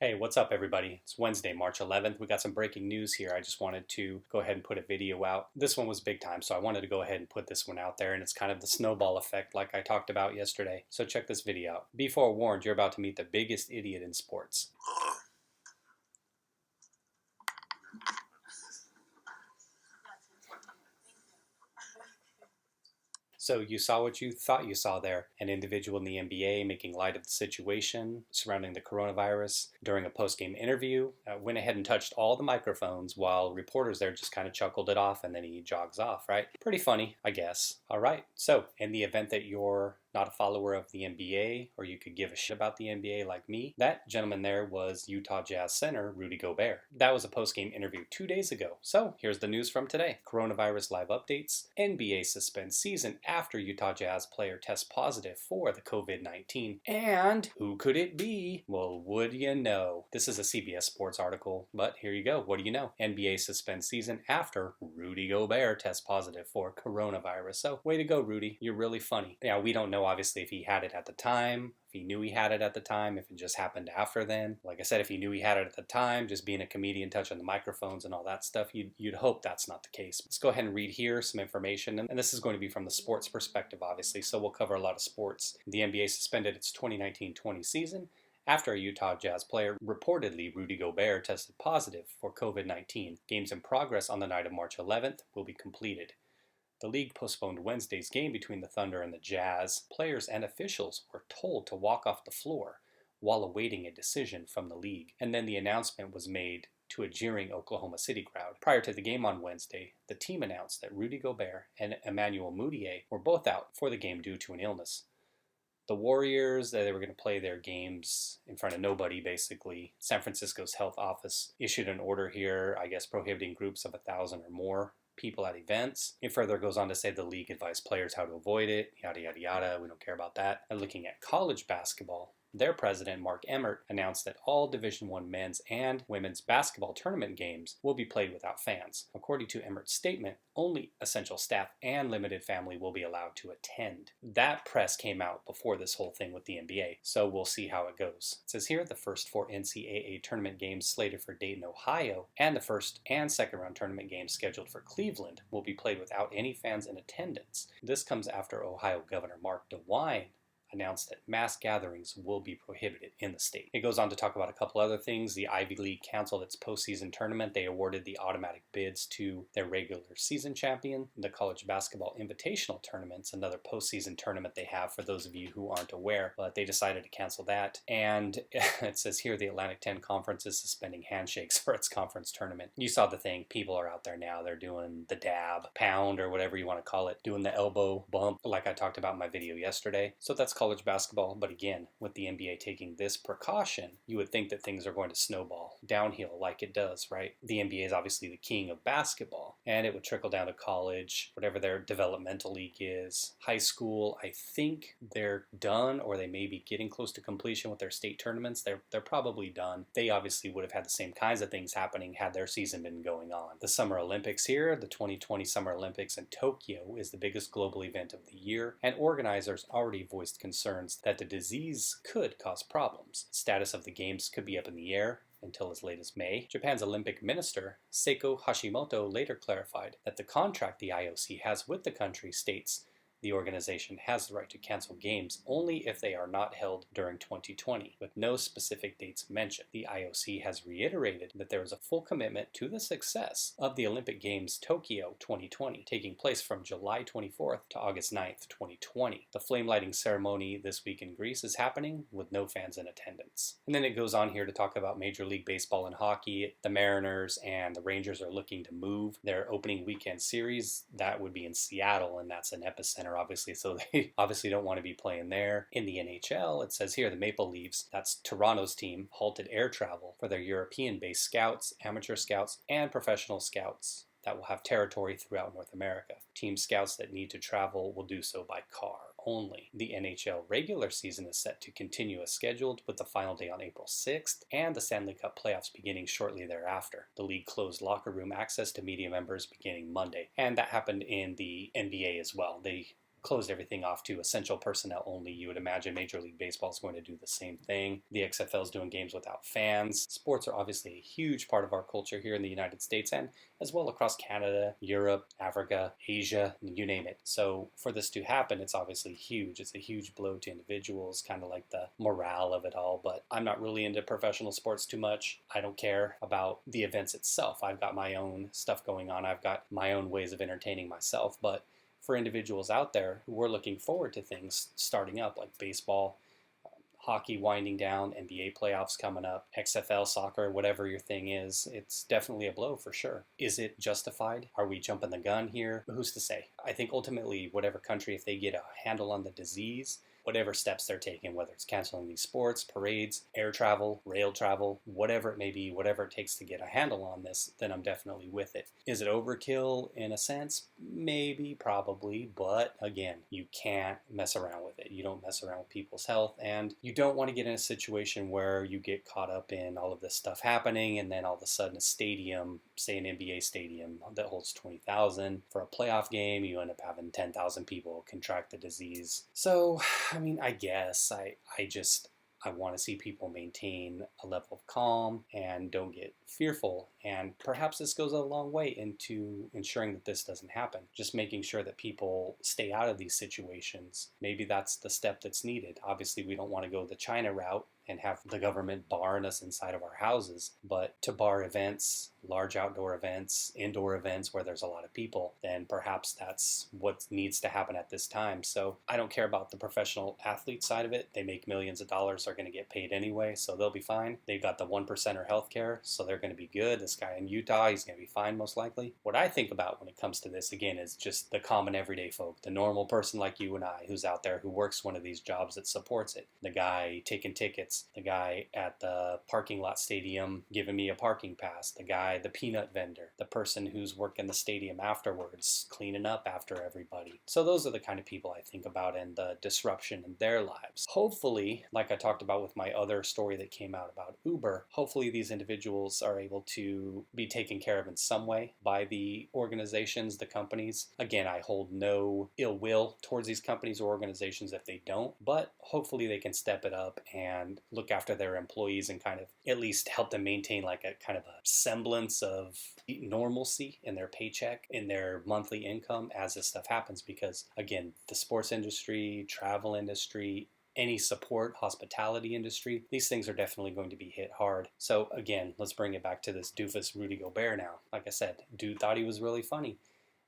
Hey, what's up, everybody? It's Wednesday, March 11th. We got some breaking news here. I just wanted to go ahead and put a video out. This one was big time, so I wanted to go ahead and put this one out there, and it's kind of the snowball effect like I talked about yesterday. So check this video out. Be forewarned, you're about to meet the biggest idiot in sports. So you saw what you thought you saw there. An individual in the NBA making light of the situation surrounding the coronavirus during a post-game interview, went ahead and touched all the microphones while reporters there just kind of chuckled it off, and then he jogs off, right? Pretty funny, I guess. All right, so in the event that you're not a follower of the NBA, or you could give a shit about the NBA like me, that gentleman there was Utah Jazz center Rudy Gobert. That was a post-game interview 2 days ago. So here's the news from today. Coronavirus live updates. NBA suspends season after Utah Jazz player tests positive for the COVID-19. And who could it be? Well, would you know? This is a CBS Sports article, but here you go. What do you know? NBA suspends season after Rudy Gobert tests positive for coronavirus. So way to go, Rudy. You're really funny. Yeah, we don't know obviously if he had it at the time, if he knew he had it at the time, if it just happened after then. Like I said, if he knew he had it at the time, just being a comedian touching the microphones and all that stuff, you'd hope that's not the case. Let's go ahead and read here some information, and this is going to be from the sports perspective, obviously, so we'll cover a lot of sports. The NBA suspended its 2019-20 season after a Utah Jazz player, reportedly Rudy Gobert, tested positive for COVID-19. Games in progress on the night of March 11th will be completed. The league postponed Wednesday's game between the Thunder and the Jazz. Players and officials were told to walk off the floor while awaiting a decision from the league. And then the announcement was made to a jeering Oklahoma City crowd. Prior to the game on Wednesday, the team announced that Rudy Gobert and Emmanuel Mudiay were both out for the game due to an illness. The Warriors, they were going to play their games in front of nobody, basically. San Francisco's health office issued an order here, I guess, prohibiting groups of 1,000 or more people at events. It further goes on to say the league advised players how to avoid it, yada, yada, yada. We don't care about that. And looking at college basketball, their president, Mark Emmert, announced that all Division I men's and women's basketball tournament games will be played without fans. According to Emmert's statement, only essential staff and limited family will be allowed to attend. That press came out before this whole thing with the NBA, so we'll see how it goes. It says here the first 4 NCAA tournament games slated for Dayton, Ohio, and the first and second round tournament games scheduled for Cleveland will be played without any fans in attendance. This comes after Ohio Governor Mark DeWine announced that mass gatherings will be prohibited in the state. It goes on to talk about a couple other things. The Ivy League canceled its postseason tournament. They awarded the automatic bids to their regular season champion. The College Basketball Invitational Tournament's another postseason tournament they have for those of you who aren't aware, but they decided to cancel that. And it says here the Atlantic 10 Conference is suspending handshakes for its conference tournament. You saw the thing. People are out there now. They're doing the dab, pound, or whatever you want to call it, doing the elbow bump like I talked about in my video yesterday. So that's college basketball, but again, with the NBA taking this precaution, you would think that things are going to snowball downhill like it does, right? The NBA is obviously the king of basketball, and it would trickle down to college, whatever their developmental league is. High school, I think they're done, or they may be getting close to completion with their state tournaments. They're probably done. They obviously would have had the same kinds of things happening had their season been going on. The Summer Olympics here, the 2020 Summer Olympics in Tokyo, is the biggest global event of the year, and organizers already voiced concerns that the disease could cause problems. Status of the games could be up in the air until as late as May. Japan's Olympic minister, Seiko Hashimoto, later clarified that the contract the IOC has with the country states the organization has the right to cancel games only if they are not held during 2020, with no specific dates mentioned. The IOC has reiterated that there is a full commitment to the success of the Olympic Games Tokyo 2020, taking place from July 24th to August 9th, 2020. The flame lighting ceremony this week in Greece is happening with no fans in attendance. And then it goes on here to talk about Major League Baseball and hockey. The Mariners and the Rangers are looking to move their opening weekend series. That would be in Seattle, and that's an epicenter obviously, so they obviously don't want to be playing there. In the NHL, it says here the Maple Leafs, that's Toronto's team, halted air travel for their European-based scouts, amateur scouts, and professional scouts that will have territory throughout North America. Team scouts that need to travel will do so by car only. The NHL regular season is set to continue as scheduled, with the final day on April 6th and the Stanley Cup playoffs beginning shortly thereafter. The league closed locker room access to media members beginning Monday, and that happened in the NBA as well. They closed everything off to essential personnel only. You would imagine Major League Baseball is going to do the same thing. The XFL is doing games without fans. Sports are obviously a huge part of our culture here in the United States and as well across Canada, Europe, Africa, Asia, you name it. So for this to happen, it's obviously huge. It's a huge blow to individuals, kind of like the morale of it all. But I'm not really into professional sports too much. I don't care about the events itself. I've got my own stuff going on. I've got my own ways of entertaining myself. But for individuals out there who are looking forward to things starting up like baseball, hockey winding down, NBA playoffs coming up, XFL soccer, whatever your thing is, it's definitely a blow for sure. Is it justified? Are we jumping the gun here? Who's to say? I think ultimately, whatever country, if they get a handle on the disease, whatever steps they're taking, whether it's canceling these sports, parades, air travel, rail travel, whatever it may be, whatever it takes to get a handle on this, then I'm definitely with it. Is it overkill in a sense? Maybe, probably, but again, you can't mess around with it. You don't mess around with people's health, and you don't want to get in a situation where you get caught up in all of this stuff happening, and then all of a sudden a stadium, say an NBA stadium that holds 20,000, for a playoff game, you end up having 10,000 people contract the disease. So, I mean, I guess I want to see people maintain a level of calm and don't get fearful. And perhaps this goes a long way into ensuring that this doesn't happen. Just making sure that people stay out of these situations. Maybe that's the step that's needed. Obviously, we don't want to go the China route and have the government barring us inside of our houses. But to bar events, large outdoor events, indoor events where there's a lot of people, then perhaps that's what needs to happen at this time. So I don't care about the professional athlete side of it. They make millions of dollars, are going to get paid anyway, so they'll be fine. They've got the 1%er healthcare, so they're going to be good. This guy in Utah, he's going to be fine most likely. What I think about when it comes to this, again, is just the common everyday folk, the normal person like you and I who's out there who works one of these jobs that supports it. The guy taking tickets, the guy at the parking lot stadium giving me a parking pass, the guy, the peanut vendor, the person who's working the stadium afterwards, cleaning up after everybody. So those are the kind of people I think about and the disruption in their lives. Hopefully, like I talked about with my other story that came out about Uber, hopefully these individuals are able to be taken care of in some way by the organizations, the companies. Again, I hold no ill will towards these companies or organizations if they don't, but hopefully they can step it up and look after their employees and kind of at least help them maintain like a kind of a semblance of normalcy in their paycheck, in their monthly income as this stuff happens. Because again, the sports industry, travel industry, any support, hospitality industry, these things are definitely going to be hit hard. So again, let's bring it back to this doofus Rudy Gobert now. Like I said, dude thought he was really funny.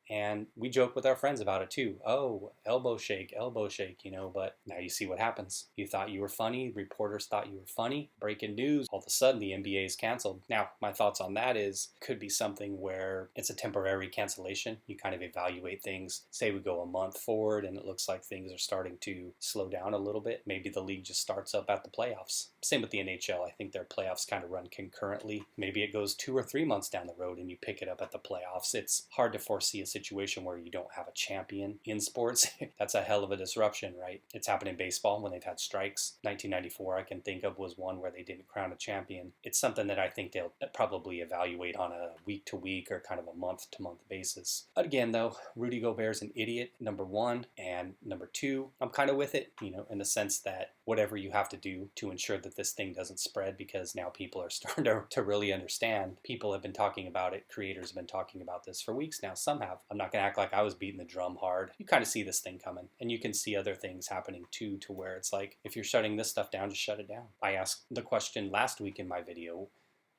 And we joke with our friends about it too. Oh, elbow shake, you know, but now you see what happens. You thought you were funny, reporters thought you were funny, breaking news, all of a sudden the NBA is canceled. Now, my thoughts on that is, could be something where it's a temporary cancellation. You kind of evaluate things. Say we go a month forward and it looks like things are starting to slow down a little bit. Maybe the league just starts up at the playoffs. Same with the NHL. I think their playoffs kind of run concurrently. Maybe it goes 2 or 3 months down the road and you pick it up at the playoffs. It's hard to foresee a situation where you don't have a champion in sports. That's a hell of a disruption, right? It's happened in baseball when they've had strikes. 1994, I can think of, was one where they didn't crown a champion. It's something that I think they'll probably evaluate on a week-to-week or kind of a month-to-month basis. But again, though, Rudy Gobert's an idiot, number one. And number two, I'm kind of with it, you know, in the sense that whatever you have to do to ensure that this thing doesn't spread, because now people are starting to really understand. People have been talking about it. Creators have been talking about this for weeks now. Some have. I'm not going to act like I was beating the drum hard. You kind of see this thing coming, and you can see other things happening too, to where it's like, if you're shutting this stuff down, just shut it down. I asked the question last week in my video,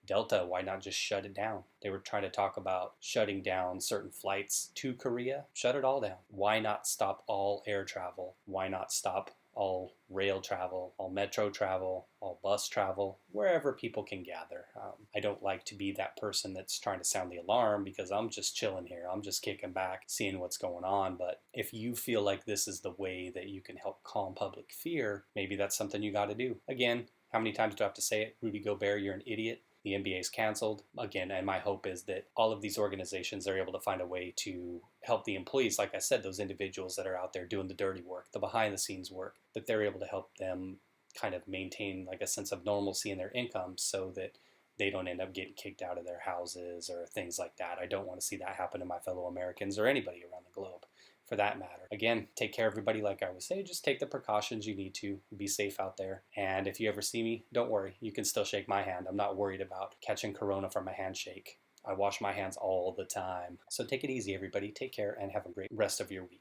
Delta, why not just shut it down? They were trying to talk about shutting down certain flights to Korea. Shut it all down. Why not stop all air travel? Why not stop all rail travel, all metro travel, all bus travel, wherever people can gather? I don't like to be that person that's trying to sound the alarm, because I'm just chilling here. I'm just kicking back, seeing what's going on. But if you feel like this is the way that you can help calm public fear, maybe that's something you got to do. Again, how many times do I have to say it? Rudy Gobert, you're an idiot. The NBA is canceled. Again, and my hope is that all of these organizations are able to find a way to help the employees, like I said, those individuals that are out there doing the dirty work, the behind the scenes work, that they're able to help them kind of maintain like a sense of normalcy in their income, so that they don't end up getting kicked out of their houses or things like that. I don't want to see that happen to my fellow Americans or anybody around the globe. for that matter. Again, take care, everybody. Like I always say, just take the precautions you need to. Be safe out there. And if you ever see me, don't worry. You can still shake my hand. I'm not worried about catching corona from a handshake. I wash my hands all the time. So take it easy, everybody. Take care and have a great rest of your week.